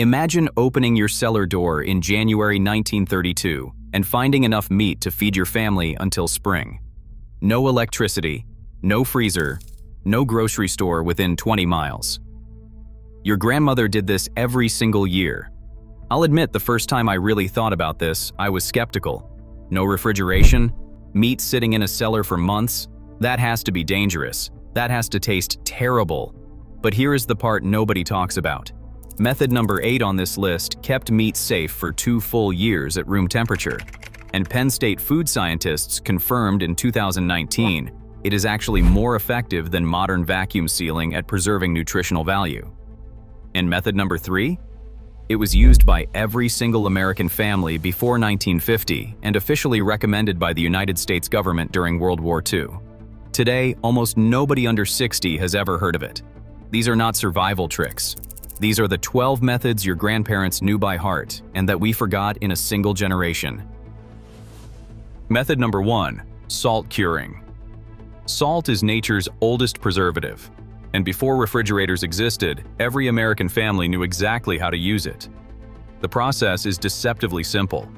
Imagine opening your cellar door in January 1932 and finding enough meat to feed your family until spring. No electricity, no freezer, no grocery store within 20 miles. Your grandmother did this every single year. I'll admit the first time I really thought about this, I was skeptical. No refrigeration, meat sitting in a cellar for months, that has to be dangerous. That has to taste terrible. But here is the part nobody talks about. Method number 8 on this list kept meat safe for 2 full years at room temperature. And Penn State food scientists confirmed in 2019 it is actually more effective than modern vacuum sealing at preserving nutritional value. And method number 3? It was used by every single American family before 1950 and officially recommended by the United States government during World War II. Today, almost nobody under 60 has ever heard of it. These are not survival tricks. These are the 12 methods your grandparents knew by heart and that we forgot in a single generation. Method number 1, salt curing. Salt is nature's oldest preservative, and before refrigerators existed, every American family knew exactly how to use it. The process is deceptively simple.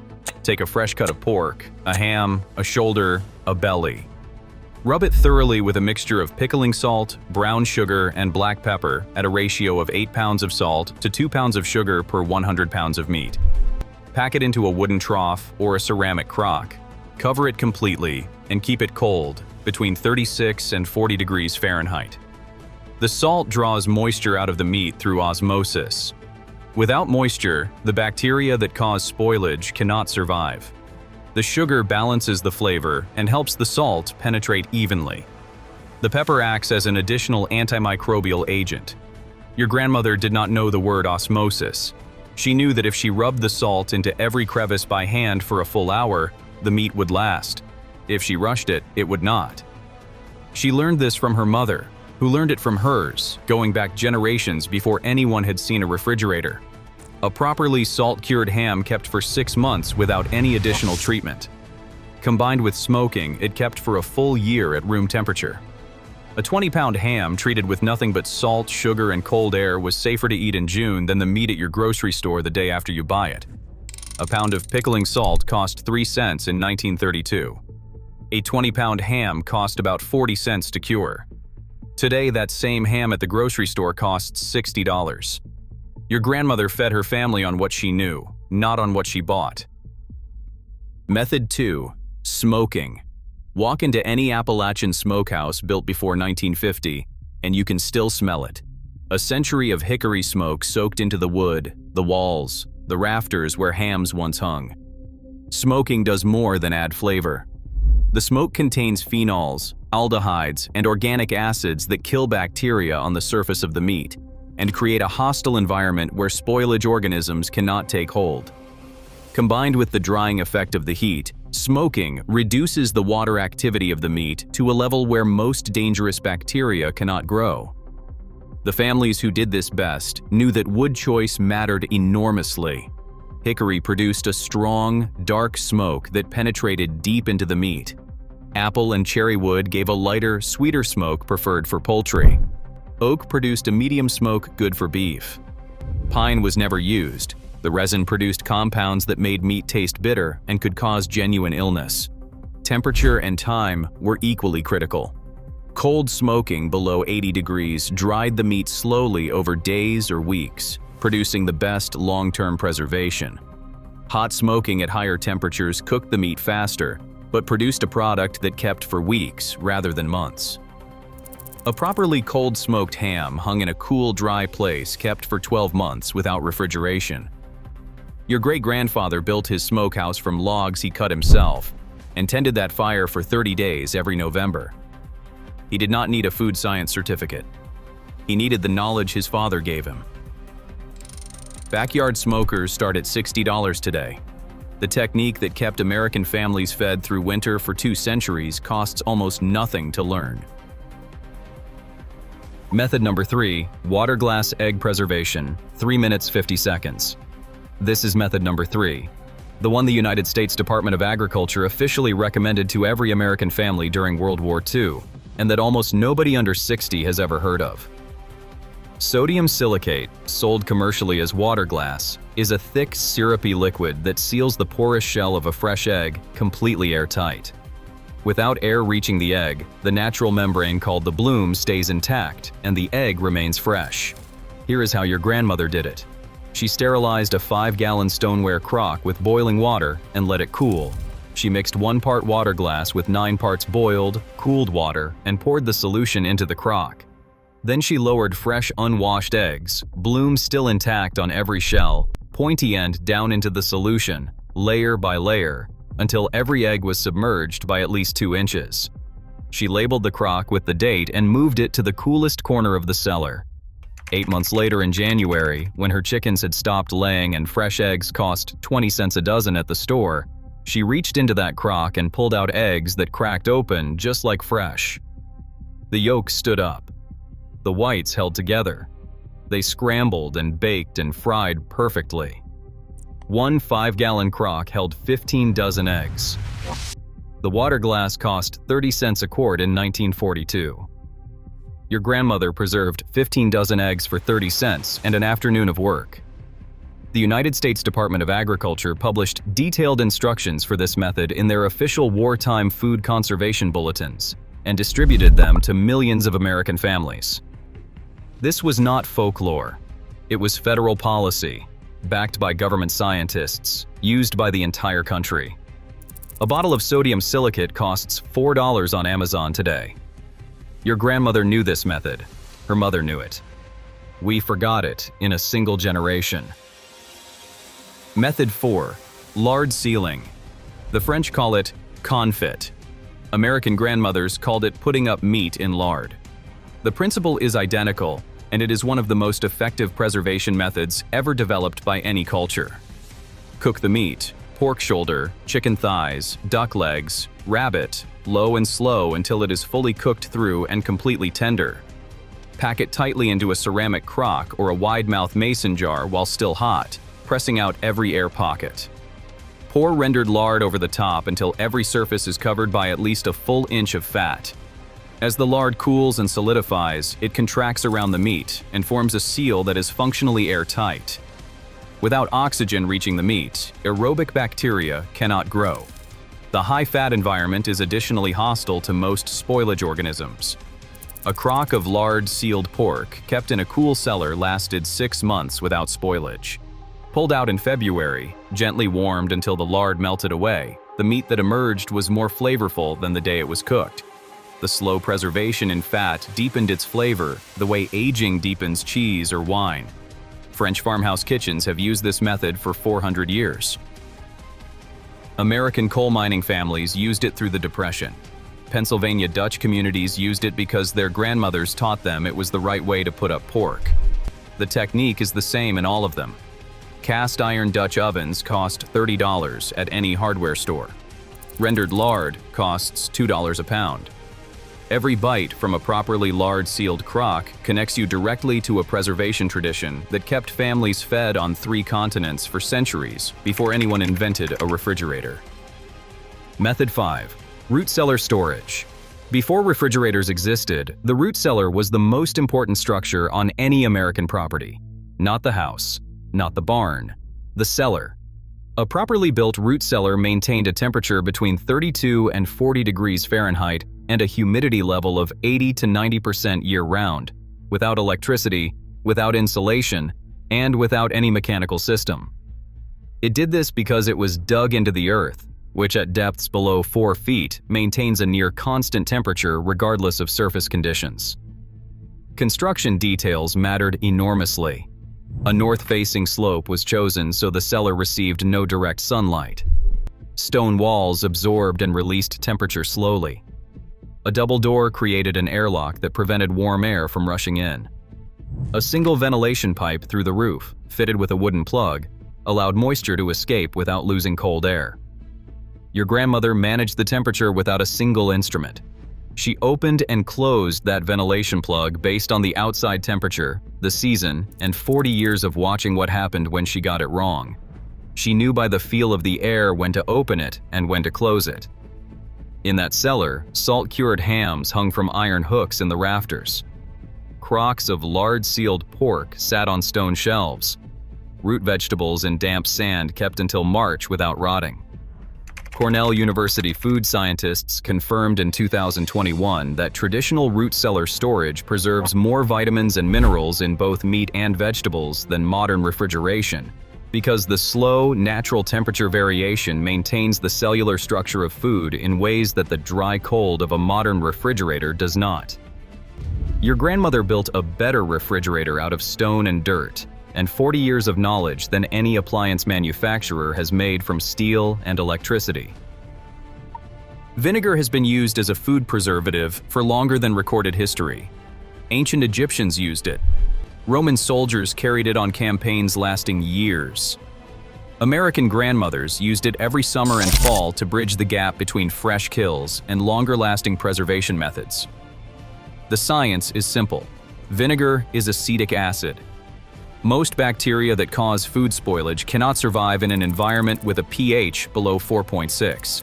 Take a fresh cut of pork, a ham, a shoulder, a belly. Rub it thoroughly with a mixture of pickling salt, brown sugar, and black pepper at a ratio of 8 pounds of salt to 2 pounds of sugar per 100 pounds of meat. Pack it into a wooden trough or a ceramic crock. Cover it completely and keep it cold, between 36 and 40 degrees Fahrenheit. The salt draws moisture out of the meat through osmosis. Without moisture, the bacteria that cause spoilage cannot survive. The sugar balances the flavor and helps the salt penetrate evenly. The pepper acts as an additional antimicrobial agent. Your grandmother did not know the word osmosis. She knew that if she rubbed the salt into every crevice by hand for a full hour, the meat would last. If she rushed it, it would not. She learned this from her mother, who learned it from hers, going back generations before anyone had seen a refrigerator. A properly salt-cured ham kept for 6 months without any additional treatment. Combined with smoking, it kept for a full year at room temperature. A 20-pound ham treated with nothing but salt, sugar, and cold air was safer to eat in June than the meat at your grocery store the day after you buy it. A pound of pickling salt cost 3 cents in 1932. A 20-pound ham cost about 40 cents to cure. Today, that same ham at the grocery store costs $60. Your grandmother fed her family on what she knew, not on what she bought. Method 2, smoking. Walk into any Appalachian smokehouse built before 1950, and you can still smell it. A century of hickory smoke soaked into the wood, the walls, the rafters where hams once hung. Smoking does more than add flavor. The smoke contains phenols, aldehydes, and organic acids that kill bacteria on the surface of the meat and create a hostile environment where spoilage organisms cannot take hold. Combined with the drying effect of the heat, smoking reduces the water activity of the meat to a level where most dangerous bacteria cannot grow. The families who did this best knew that wood choice mattered enormously. Hickory produced a strong, dark smoke that penetrated deep into the meat. Apple and cherry wood gave a lighter, sweeter smoke preferred for poultry. Oak produced a medium smoke good for beef. Pine was never used. The resin produced compounds that made meat taste bitter and could cause genuine illness. Temperature and time were equally critical. Cold smoking below 80 degrees dried the meat slowly over days or weeks, producing the best long-term preservation. Hot smoking at higher temperatures cooked the meat faster, but produced a product that kept for weeks rather than months. A properly cold smoked ham hung in a cool, dry place kept for 12 months without refrigeration. Your great-grandfather built his smokehouse from logs he cut himself and tended that fire for 30 days every November. He did not need a food science certificate. He needed the knowledge his father gave him. Backyard smokers start at $60 today. The technique that kept American families fed through winter for 2 centuries costs almost nothing to learn. Method number 3, water glass egg preservation, 3 minutes 50 seconds. This is method number 3, the one the United States Department of Agriculture officially recommended to every American family during World War II, and that almost nobody under 60 has ever heard of. Sodium silicate, sold commercially as water glass, is a thick, syrupy liquid that seals the porous shell of a fresh egg completely airtight. Without air reaching the egg, the natural membrane called the bloom stays intact and the egg remains fresh. Here is how your grandmother did it. She sterilized a 5-gallon stoneware crock with boiling water and let it cool. She mixed 1 part water glass with 9 parts boiled, cooled water and poured the solution into the crock. Then she lowered fresh unwashed eggs, bloom still intact on every shell, pointy end down into the solution, layer by layer, until every egg was submerged by at least 2 inches. She labeled the crock with the date and moved it to the coolest corner of the cellar. 8 months later in January, when her chickens had stopped laying and fresh eggs cost 20 cents a dozen at the store, she reached into that crock and pulled out eggs that cracked open just like fresh. The yolks stood up. The whites held together. They scrambled and baked and fried perfectly. 1 5-gallon crock held 15 dozen eggs. The water glass cost 30 cents a quart in 1942. Your grandmother preserved 15 dozen eggs for 30 cents and an afternoon of work. The United States Department of Agriculture published detailed instructions for this method in their official wartime food conservation bulletins and distributed them to millions of American families. This was not folklore. It was federal policy, backed by government scientists, used by the entire country. A bottle of sodium silicate costs $4 on Amazon today. Your grandmother knew this method. Her mother knew it. We forgot it in a single generation. Method 4. Lard sealing. The French call it confit. American grandmothers called it putting up meat in lard. The principle is identical, and it is one of the most effective preservation methods ever developed by any culture. Cook the meat, pork shoulder, chicken thighs, duck legs, rabbit, low and slow until it is fully cooked through and completely tender. Pack it tightly into a ceramic crock or a wide-mouth mason jar while still hot, pressing out every air pocket. Pour rendered lard over the top until every surface is covered by at least a full inch of fat. As the lard cools and solidifies, it contracts around the meat and forms a seal that is functionally airtight. Without oxygen reaching the meat, aerobic bacteria cannot grow. The high-fat environment is additionally hostile to most spoilage organisms. A crock of lard-sealed pork kept in a cool cellar lasted 6 months without spoilage. Pulled out in February, gently warmed until the lard melted away, the meat that emerged was more flavorful than the day it was cooked. The slow preservation in fat deepened its flavor, the way aging deepens cheese or wine. French farmhouse kitchens have used this method for 400 years. American coal mining families used it through the Depression. Pennsylvania Dutch communities used it because their grandmothers taught them it was the right way to put up pork. The technique is the same in all of them. Cast iron Dutch ovens cost $30 at any hardware store. Rendered lard costs $2 a pound. Every bite from a properly lard-sealed crock connects you directly to a preservation tradition that kept families fed on 3 continents for centuries before anyone invented a refrigerator. Method 5. Root cellar storage. Before refrigerators existed, the root cellar was the most important structure on any American property. Not the house, not the barn, the cellar. A properly built root cellar maintained a temperature between 32 and 40 degrees Fahrenheit and a humidity level of 80 to 90% year-round, without electricity, without insulation, and without any mechanical system. It did this because it was dug into the earth, which at depths below 4 feet maintains a near constant temperature regardless of surface conditions. Construction details mattered enormously. A north-facing slope was chosen so the cellar received no direct sunlight. Stone walls absorbed and released temperature slowly. A double door created an airlock that prevented warm air from rushing in. A single ventilation pipe through the roof, fitted with a wooden plug, allowed moisture to escape without losing cold air. Your grandmother managed the temperature without a single instrument. She opened and closed that ventilation plug based on the outside temperature, the season, and 40 years of watching what happened when she got it wrong. She knew by the feel of the air when to open it and when to close it. In that cellar, salt-cured hams hung from iron hooks in the rafters. crocks of lard-sealed pork sat on stone shelves. Root vegetables in damp sand kept until March without rotting. Cornell University food scientists confirmed in 2021 that traditional root cellar storage preserves more vitamins and minerals in both meat and vegetables than modern refrigeration, because the slow, natural temperature variation maintains the cellular structure of food in ways that the dry cold of a modern refrigerator does not. Your grandmother built a better refrigerator out of stone and dirt, and 40 years of knowledge than any appliance manufacturer has made from steel and electricity. Vinegar has been used as a food preservative for longer than recorded history. Ancient Egyptians used it. Roman soldiers carried it on campaigns lasting years. American grandmothers used it every summer and fall to bridge the gap between fresh kills and longer-lasting preservation methods. The science is simple. Vinegar is acetic acid. Most bacteria that cause food spoilage cannot survive in an environment with a pH below 4.6.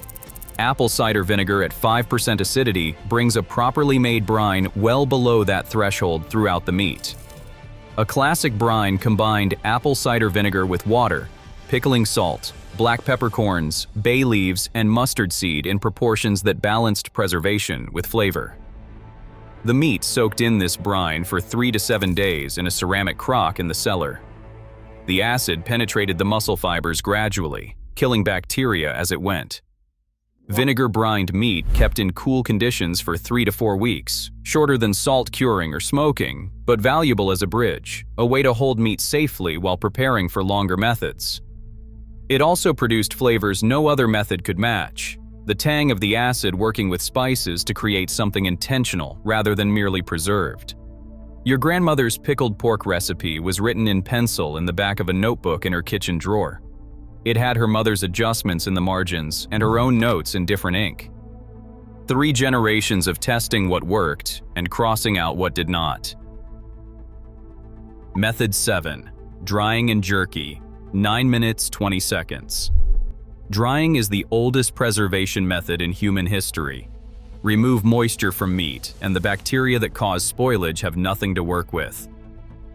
Apple cider vinegar at 5% acidity brings a properly made brine well below that threshold throughout the meat. A classic brine combined apple cider vinegar with water, pickling salt, black peppercorns, bay leaves, and mustard seed in proportions that balanced preservation with flavor. The meat soaked in this brine for 3 to 7 days in a ceramic crock in the cellar. The acid penetrated the muscle fibers gradually, killing bacteria as it went. Vinegar brined meat kept in cool conditions for 3 to 4 weeks, shorter than salt curing or smoking, but valuable as a bridge, a way to hold meat safely while preparing for longer methods. It also produced flavors no other method could match. The tang of the acid working with spices to create something intentional rather than merely preserved. Your grandmother's pickled pork recipe was written in pencil in the back of a notebook in her kitchen drawer. It had her mother's adjustments in the margins and her own notes in different ink. 3 generations of testing what worked and crossing out what did not. Method 7. Drying jerky, 9 minutes 20 seconds. Drying is the oldest preservation method in human history. Remove moisture from meat, and the bacteria that cause spoilage have nothing to work with.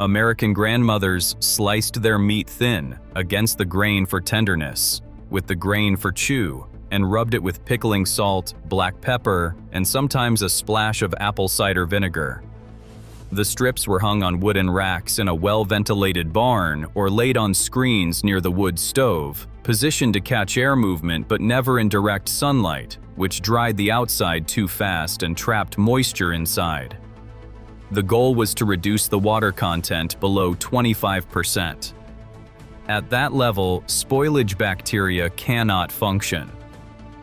American grandmothers sliced their meat thin, against the grain for tenderness, with the grain for chew, and rubbed it with pickling salt, black pepper, and sometimes a splash of apple cider vinegar. The strips were hung on wooden racks in a well-ventilated barn or laid on screens near the wood stove, positioned to catch air movement but never in direct sunlight, which dried the outside too fast and trapped moisture inside. The goal was to reduce the water content below 25%. At that level, spoilage bacteria cannot function.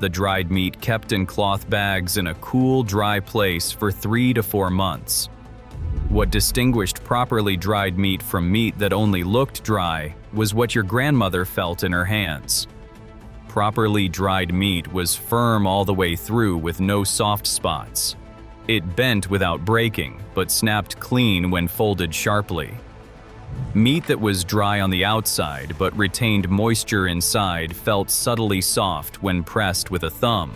The dried meat kept in cloth bags in a cool, dry place for 3 to 4 months. What distinguished properly dried meat from meat that only looked dry was what your grandmother felt in her hands. Properly dried meat was firm all the way through with no soft spots. It bent without breaking, but snapped clean when folded sharply. Meat that was dry on the outside but retained moisture inside felt subtly soft when pressed with a thumb.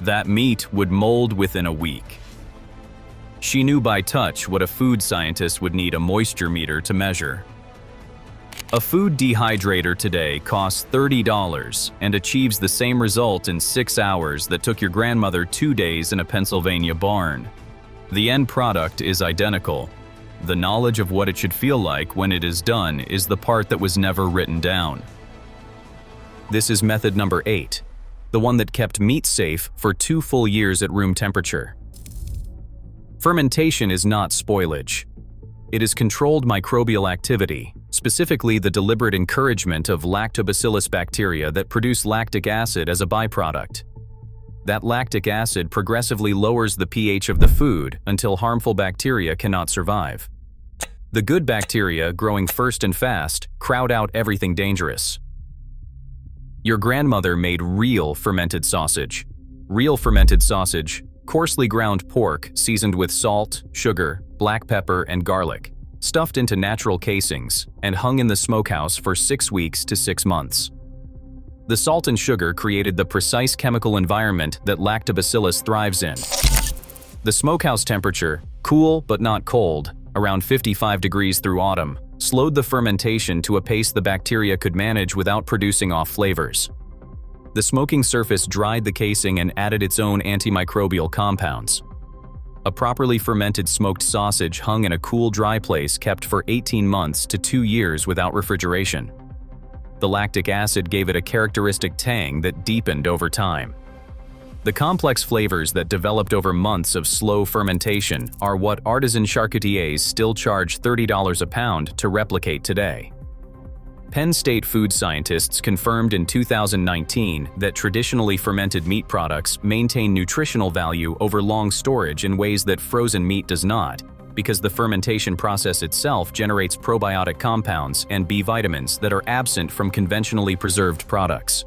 That meat would mold within a week. She knew by touch what a food scientist would need a moisture meter to measure. A food dehydrator today costs $30 and achieves the same result in 6 hours that took your grandmother 2 days in a Pennsylvania barn. The end product is identical. The knowledge of what it should feel like when it is done is the part that was never written down. This is method number 8, the one that kept meat safe for 2 full years at room temperature. Fermentation is not spoilage. It is controlled microbial activity, specifically the deliberate encouragement of lactobacillus bacteria that produce lactic acid as a byproduct. That lactic acid progressively lowers the pH of the food until harmful bacteria cannot survive. The good bacteria, growing first and fast, crowd out everything dangerous. Your grandmother made real fermented sausage. Real fermented sausage, coarsely ground pork seasoned with salt, sugar, black pepper, and garlic, stuffed into natural casings, and hung in the smokehouse for 6 weeks to 6 months. The salt and sugar created the precise chemical environment that lactobacillus thrives in. The smokehouse temperature, Cool but not cold, around 55 degrees through autumn, slowed the fermentation to a pace the bacteria could manage without producing off flavors. The smoking surface dried the casing and added its own antimicrobial compounds. A properly fermented smoked sausage hung in a cool, dry place kept for 18 months to 2 years without refrigeration. The lactic acid gave it a characteristic tang that deepened over time. The complex flavors that developed over months of slow fermentation are what artisan charcutiers still charge $30 a pound to replicate today. Penn State food scientists confirmed in 2019 that traditionally fermented meat products maintain nutritional value over long storage in ways that frozen meat does not, because the fermentation process itself generates probiotic compounds and B vitamins that are absent from conventionally preserved products.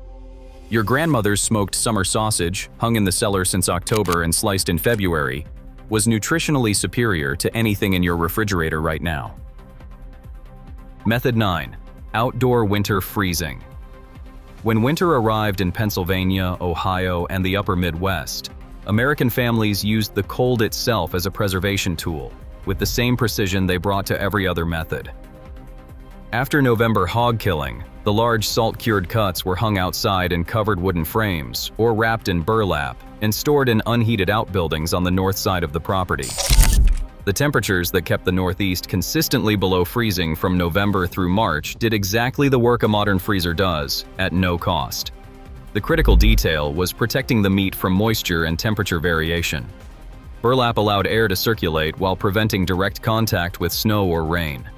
Your grandmother's smoked summer sausage, hung in the cellar since October and sliced in February, was nutritionally superior to anything in your refrigerator right now. Method 9. Outdoor winter freezing. When winter arrived in Pennsylvania, Ohio, and the upper Midwest, American families used the cold itself as a preservation tool, with the same precision they brought to every other method. After November hog killing, the large salt-cured cuts were hung outside in covered wooden frames or wrapped in burlap and stored in unheated outbuildings on the north side of the property. The temperatures that kept the Northeast consistently below freezing from November through March did exactly the work a modern freezer does, at no cost. The critical detail was protecting the meat from moisture and temperature variation. Burlap allowed air to circulate while preventing direct contact with snow or rain.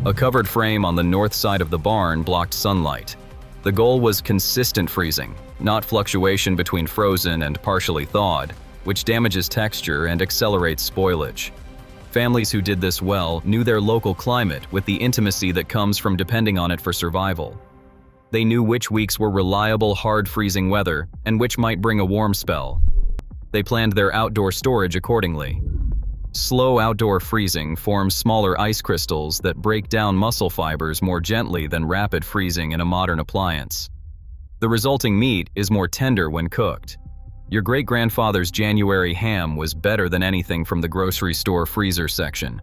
A covered frame on the north side of the barn blocked sunlight. The goal was consistent freezing, not fluctuation between frozen and partially thawed, which damages texture and accelerates spoilage. Families who did this well knew their local climate with the intimacy that comes from depending on it for survival. They knew which weeks were reliable, hard freezing weather and which might bring a warm spell. They planned their outdoor storage accordingly. Slow outdoor freezing forms smaller ice crystals that break down muscle fibers more gently than rapid freezing in a modern appliance. The resulting meat is more tender when cooked. Your great-grandfather's January ham was better than anything from the grocery store freezer section.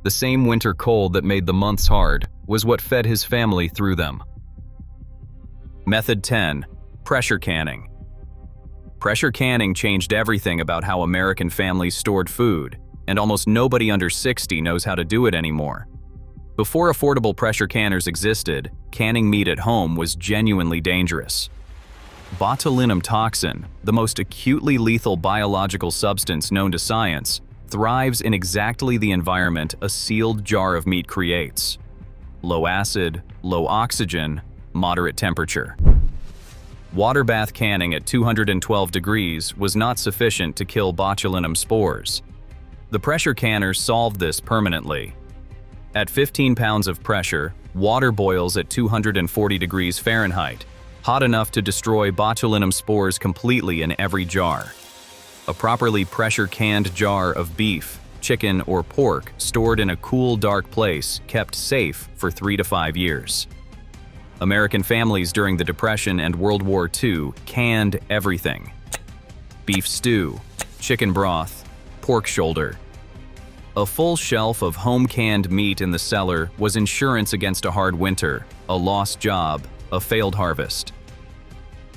The same winter cold that made the months hard was what fed his family through them. Method 10. Pressure canning. Pressure canning changed everything about how American families stored food, and almost nobody under 60 knows how to do it anymore. Before affordable pressure canners existed, canning meat at home was genuinely dangerous. Botulinum toxin, the most acutely lethal biological substance known to science, thrives in exactly the environment a sealed jar of meat creates. Low acid, low oxygen, moderate temperature. Water bath canning at 212 degrees was not sufficient to kill botulinum spores. The pressure canner solved this permanently. At 15 pounds of pressure, water boils at 240 degrees Fahrenheit, hot enough to destroy botulinum spores completely in every jar. A properly pressure canned jar of beef, chicken, or pork stored in a cool, dark place kept safe for 3 to 5 years. American families during the Depression and World War II canned everything. Beef stew, chicken broth, pork shoulder. A full shelf of home-canned meat in the cellar was insurance against a hard winter, a lost job, a failed harvest.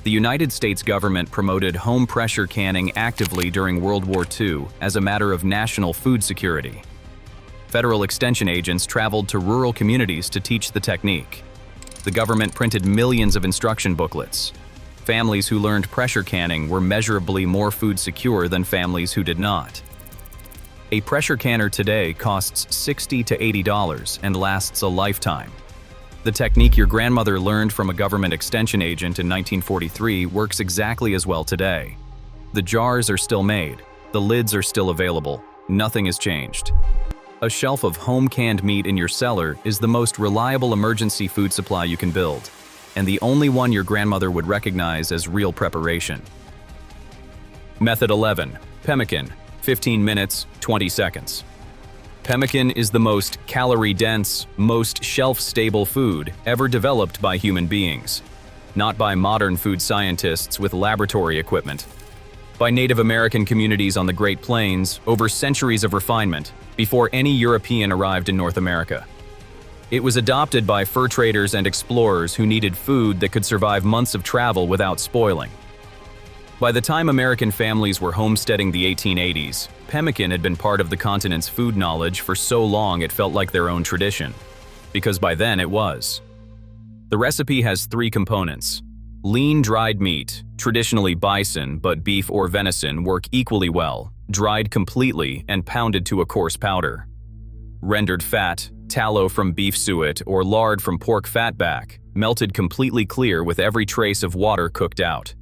The United States government promoted home pressure canning actively during World War II as a matter of national food security. Federal extension agents traveled to rural communities to teach the technique. The government printed millions of instruction booklets. Families who learned pressure canning were measurably more food secure than families who did not. A pressure canner today costs $60 to $80 and lasts a lifetime. The technique your grandmother learned from a government extension agent in 1943 works exactly as well today. The jars are still made, the lids are still available, nothing has changed. A shelf of home-canned meat in your cellar is the most reliable emergency food supply you can build, and the only one your grandmother would recognize as real preparation. Method 11. Pemmican. 15 minutes, 20 seconds. Pemmican is the most calorie-dense, most shelf-stable food ever developed by human beings, not by modern food scientists with laboratory equipment. by Native American communities on the Great Plains over centuries of refinement before any European arrived in North America. It was adopted by fur traders and explorers who needed food that could survive months of travel without spoiling. By the time American families were homesteading the 1880s, pemmican had been part of the continent's food knowledge for so long it felt like their own tradition, because by then it was. The recipe has 3 components. Lean dried meat, traditionally bison, but beef or venison work equally well, dried completely and pounded to a coarse powder. Rendered fat, tallow from beef suet or lard from pork fatback, melted completely clear with every trace of water cooked out.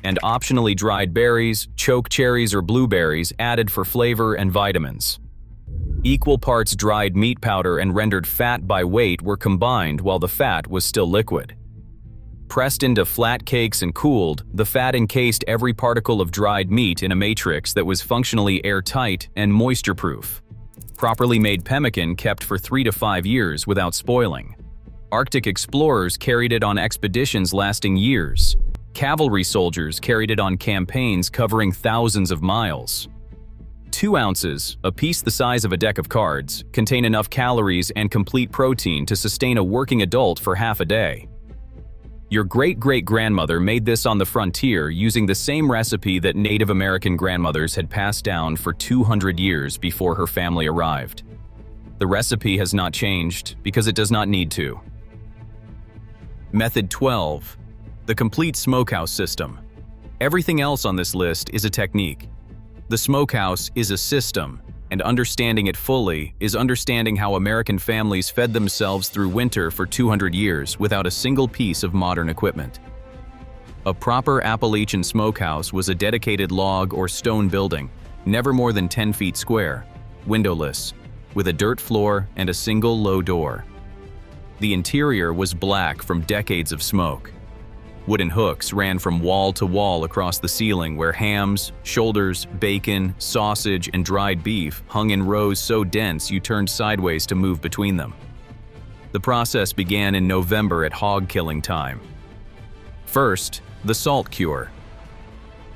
And optionally dried berries, choke cherries or blueberries added for flavor and vitamins. Equal parts dried meat powder and rendered fat by weight were combined while the fat was still liquid. Pressed into flat cakes and cooled, the fat encased every particle of dried meat in a matrix that was functionally airtight and moisture-proof. Properly made pemmican kept for 3 to 5 years without spoiling. Arctic explorers carried it on expeditions lasting years. Cavalry soldiers carried it on campaigns covering thousands of miles. 2 ounces, a piece the size of a deck of cards, contain enough calories and complete protein to sustain a working adult for half a day. Your great-great-grandmother made this on the frontier using the same recipe that Native American grandmothers had passed down for 200 years before her family arrived. The recipe has not changed because it does not need to. Method 12. The complete smokehouse system. Everything else on this list is a technique. The smokehouse is a system, and understanding it fully is understanding how American families fed themselves through winter for 200 years without a single piece of modern equipment. A proper Appalachian smokehouse was a dedicated log or stone building, never more than 10 feet square, windowless, with a dirt floor and a single low door. The interior was black from decades of smoke. Wooden hooks ran from wall to wall across the ceiling where hams, shoulders, bacon, sausage, and dried beef hung in rows so dense you turned sideways to move between them. The process began in November at hog killing time. First, the salt cure.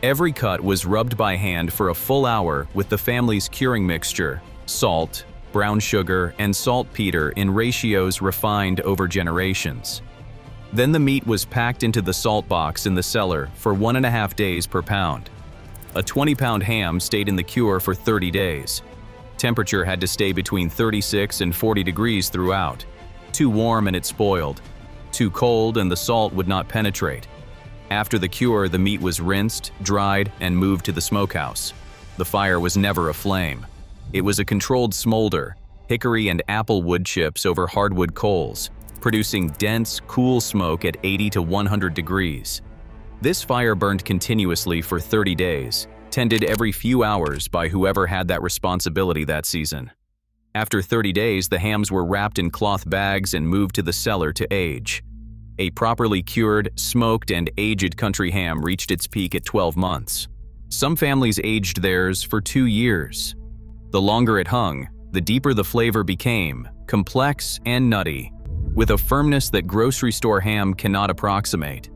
Every cut was rubbed by hand for a full hour with the family's curing mixture, salt, brown sugar, and saltpeter in ratios refined over generations. Then the meat was packed into the salt box in the cellar for 1.5 days per pound. A 20-pound ham stayed in the cure for 30 days. Temperature had to stay between 36 and 40 degrees throughout. Too warm and it spoiled. Too cold and the salt would not penetrate. After the cure, the meat was rinsed, dried, and moved to the smokehouse. The fire was never aflame. It was a controlled smolder, hickory and apple wood chips over hardwood coals, producing dense, cool smoke at 80 to 100 degrees. This fire burned continuously for 30 days, tended every few hours by whoever had that responsibility that season. After 30 days, the hams were wrapped in cloth bags and moved to the cellar to age. A properly cured, smoked, and aged country ham reached its peak at 12 months. Some families aged theirs for 2 years. The longer it hung, the deeper the flavor became, complex and nutty, with a firmness that grocery store ham cannot approximate.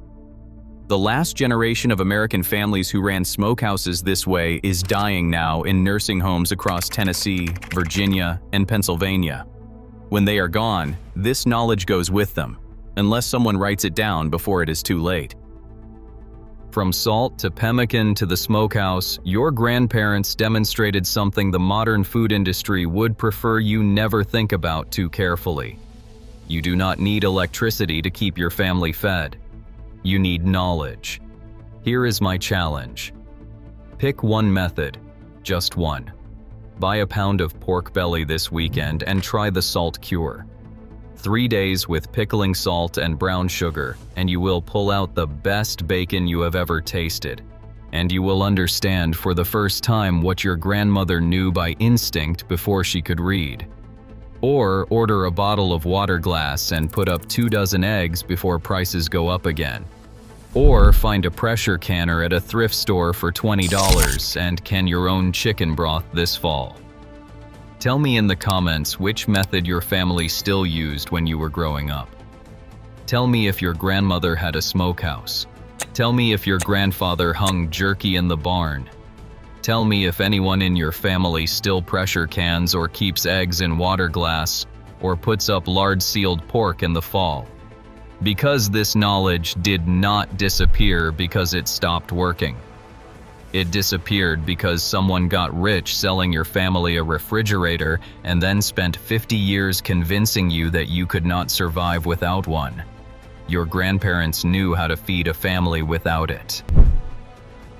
The last generation of American families who ran smokehouses this way is dying now in nursing homes across Tennessee, Virginia, and Pennsylvania. When they are gone, this knowledge goes with them, unless someone writes it down before it is too late. From salt to pemmican to the smokehouse, your grandparents demonstrated something the modern food industry would prefer you never think about too carefully. You do not need electricity to keep your family fed. You need knowledge. Here is my challenge. Pick one method, just one. Buy a pound of pork belly this weekend and try the salt cure. 3 days with pickling salt and brown sugar, and you will pull out the best bacon you have ever tasted. And you will understand for the first time what your grandmother knew by instinct before she could read. Or order a bottle of water glass and put up 24 eggs before prices go up again. Or find a pressure canner at a thrift store for $20 and can your own chicken broth this fall. Tell me in the comments which method your family still used when you were growing up. Tell me if your grandmother had a smokehouse. Tell me if your grandfather hung jerky in the barn. Tell me if anyone in your family still pressure cans or keeps eggs in water glass or puts up lard-sealed pork in the fall. Because this knowledge did not disappear because it stopped working. It disappeared because someone got rich selling your family a refrigerator and then spent 50 years convincing you that you could not survive without one. Your grandparents knew how to feed a family without it.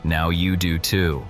Now you do too.